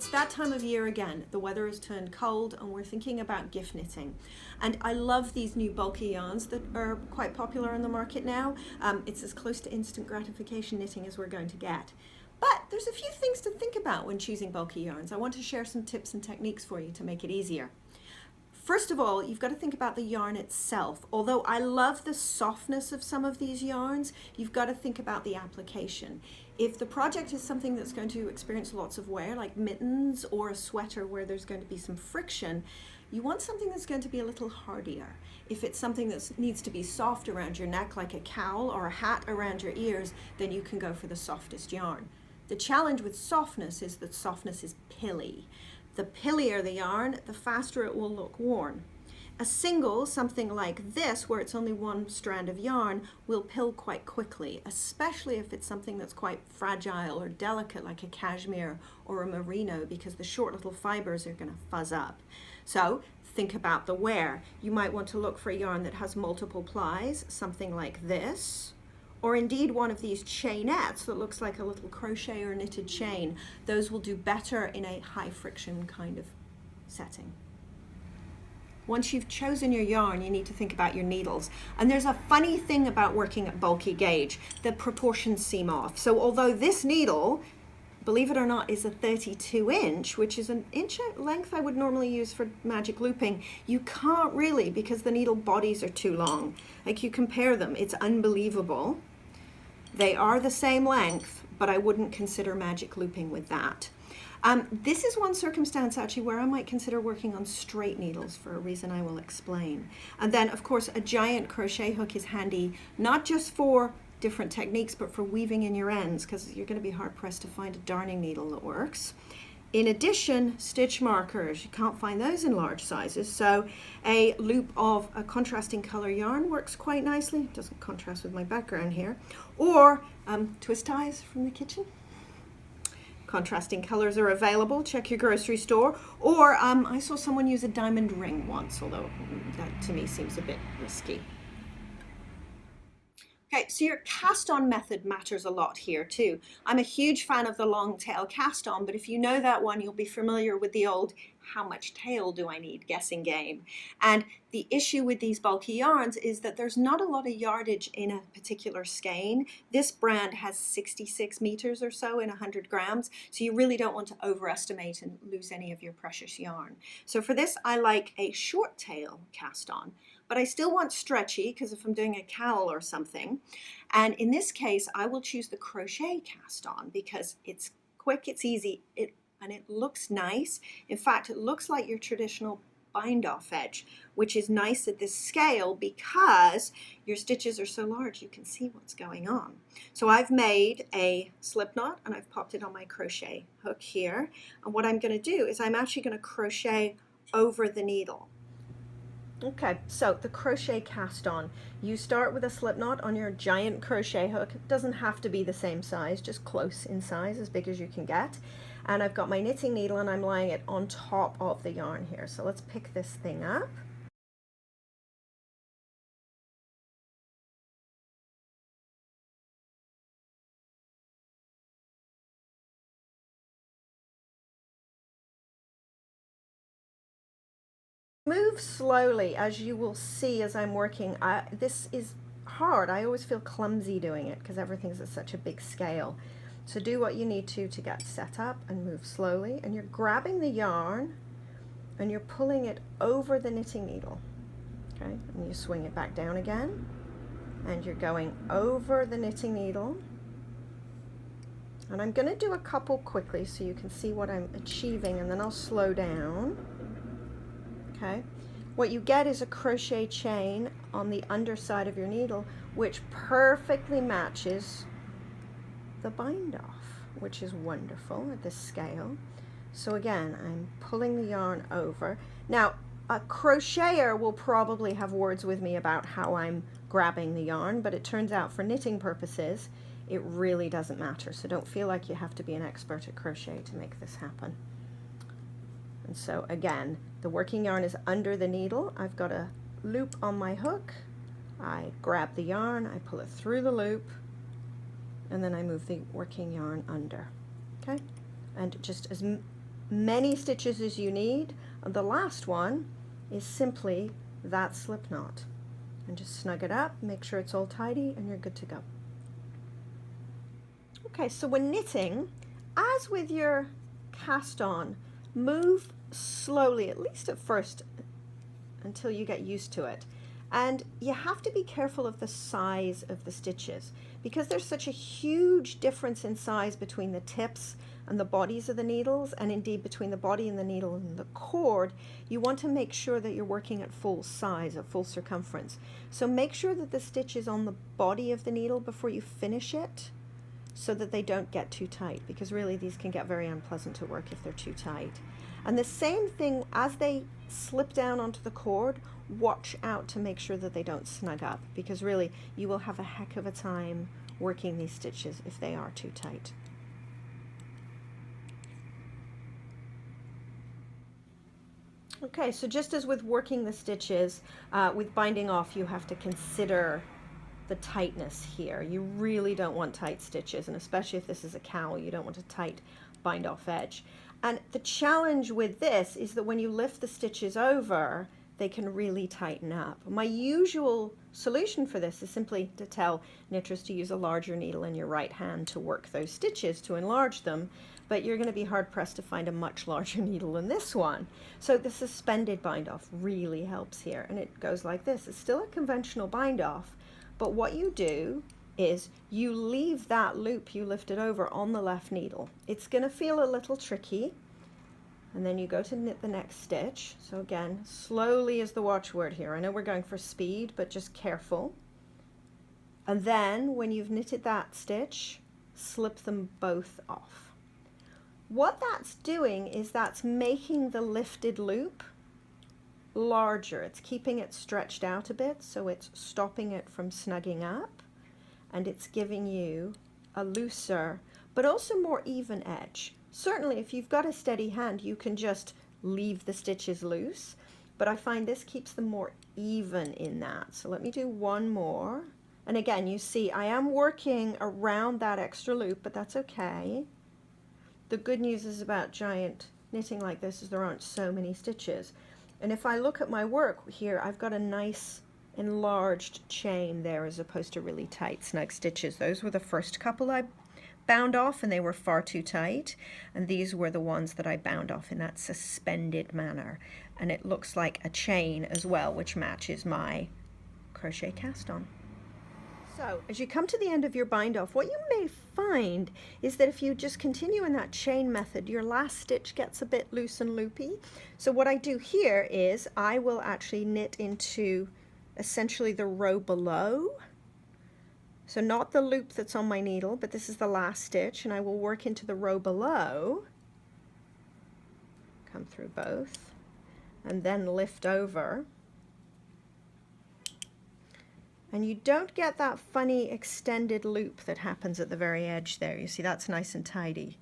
it's that time of year again. The weather has turned cold and we're thinking about gift knitting. And I love these new bulky yarns that are quite popular in the market now. It's as close to instant gratification knitting as we're going to get. But there's a few things to think about when choosing bulky yarns. I want to share some tips and techniques for you to make it easier. First of all, you've got to think about the yarn itself. Although I love the softness of some of these yarns, you've got to think about the application. If the project is something that's going to experience lots of wear, like mittens or a sweater where there's going to be some friction, you want something that's going to be a little hardier. If it's something that needs to be soft around your neck, like a cowl or a hat around your ears, then you can go for the softest yarn. The challenge with softness is that softness is pilly. The pillier the yarn, the faster it will look worn. A single, something like this, where it's only one strand of yarn, will pill quite quickly, especially if it's something that's quite fragile or delicate, like a cashmere or a merino, because the short little fibers are going to fuzz up. So think about the wear. You might want to look for a yarn that has multiple plies, something like this, or indeed one of these chainettes that looks like a little crochet or knitted chain. Those will do better in a high friction kind of setting. Once you've chosen your yarn, you need to think about your needles. And there's a funny thing about working at bulky gauge. The proportions seem off. So although this needle, believe it or not, is a 32 inch, which is an inch length I would normally use for magic looping, you can't really because the needle bodies are too long. Like, you compare them, it's unbelievable. They are the same length, but I wouldn't consider magic looping with that. This is one circumstance actually where I might consider working on straight needles for a reason I will explain. And then of course a giant crochet hook is handy, not just for different techniques, but for weaving in your ends, because you're going to be hard pressed to find a darning needle that works. In addition, stitch markers, you can't find those in large sizes, so a loop of a contrasting color yarn works quite nicely. It doesn't contrast with my background here. Or twist ties from the kitchen. Contrasting colors are available, check your grocery store. Or I saw someone use a diamond ring once, although that to me seems a bit risky. Okay, so your cast on method matters a lot here too. I'm a huge fan of the long tail cast on, but if you know that one, you'll be familiar with the old how much tail do I need guessing game. And the issue with these bulky yarns is that there's not a lot of yardage in a particular skein. This brand has 66 meters or so in 100 grams, so you really don't want to overestimate and lose any of your precious yarn. So for this, I like a short tail cast on. But I still want stretchy, because if I'm doing a cowl or something, and in this case I will choose the crochet cast on because it's quick, it's easy, and it looks nice. In fact, it looks like your traditional bind off edge, which is nice at this scale because your stitches are so large you can see what's going on. So I've made a slip knot and I've popped it on my crochet hook here, and what I'm going to do is I'm actually going to crochet over the needle. Okay, so the crochet cast on. You start with a slip knot on your giant crochet hook. It doesn't have to be the same size, just close in size, as big as you can get. And I've got my knitting needle and I'm laying it on top of the yarn here. So let's pick this thing up. Move slowly, as you will see as I'm working. This is hard. I always feel clumsy doing it because everything's at such a big scale. So do what you need to get set up and move slowly. And you're grabbing the yarn and you're pulling it over the knitting needle. Okay, and you swing it back down again. And you're going over the knitting needle. And I'm going to do a couple quickly so you can see what I'm achieving, and then I'll slow down. Okay, what you get is a crochet chain on the underside of your needle, which perfectly matches the bind off, which is wonderful at this scale. So again, I'm pulling the yarn over. Now, a crocheter will probably have words with me about how I'm grabbing the yarn, but it turns out for knitting purposes, it really doesn't matter. So don't feel like you have to be an expert at crochet to make this happen. And so again, the working yarn is under the needle. I've got a loop on my hook. I grab the yarn, I pull it through the loop, and then I move the working yarn under. Okay? And just as many stitches as you need, and the last one is simply that slip knot. And just snug it up, make sure it's all tidy, and you're good to go. Okay, so when knitting, as with your cast on, move slowly, at least at first, until you get used to it. And you have to be careful of the size of the stitches, because there's such a huge difference in size between the tips and the bodies of the needles, and indeed between the body and the needle and the cord. You want to make sure that you're working at full size, at full circumference. So make sure that the stitch is on the body of the needle before you finish it, so that they don't get too tight, because really these can get very unpleasant to work if they're too tight. And the same thing as they slip down onto the cord, watch out to make sure that they don't snug up, because really you will have a heck of a time working these stitches if they are too tight. Okay, so just as with working the stitches, with binding off, you have to consider the tightness here. You really don't want tight stitches, and especially if this is a cowl, you don't want a tight bind off edge. And the challenge with this is that when you lift the stitches over, they can really tighten up. My usual solution for this is simply to tell knitters to use a larger needle in your right hand to work those stitches to enlarge them, but you're going to be hard pressed to find a much larger needle than this one. So the suspended bind off really helps here, and it goes like this. It's still a conventional bind off, but what you do is you leave that loop you lifted over on the left needle. It's going to feel a little tricky, and then you go to knit the next stitch. So again, slowly is the watchword here. I know we're going for speed, but just careful. And then when you've knitted that stitch, slip them both off. What that's doing is that's making the lifted loop larger. It's keeping it stretched out a bit, so it's stopping it from snugging up, and it's giving you a looser but also more even edge. Certainly if you've got a steady hand, you can just leave the stitches loose, but I find this keeps them more even in that. So let me do one more, and again, you see I am working around that extra loop, but that's okay. The good news is about giant knitting like this is there aren't so many stitches. And if I look at my work here, I've got a nice enlarged chain there as opposed to really tight snug stitches. Those were the first couple I bound off, and they were far too tight, and these were the ones that I bound off in that suspended manner, and it looks like a chain as well, which matches my crochet cast on. So as you come to the end of your bind off, what you may find is that if you just continue in that chain method, your last stitch gets a bit loose and loopy. So what I do here is I will actually knit into essentially the row below. So not the loop that's on my needle, but this is the last stitch, and I will work into the row below, come through both, and then lift over. And you don't get that funny extended loop that happens at the very edge there. You see, that's nice and tidy.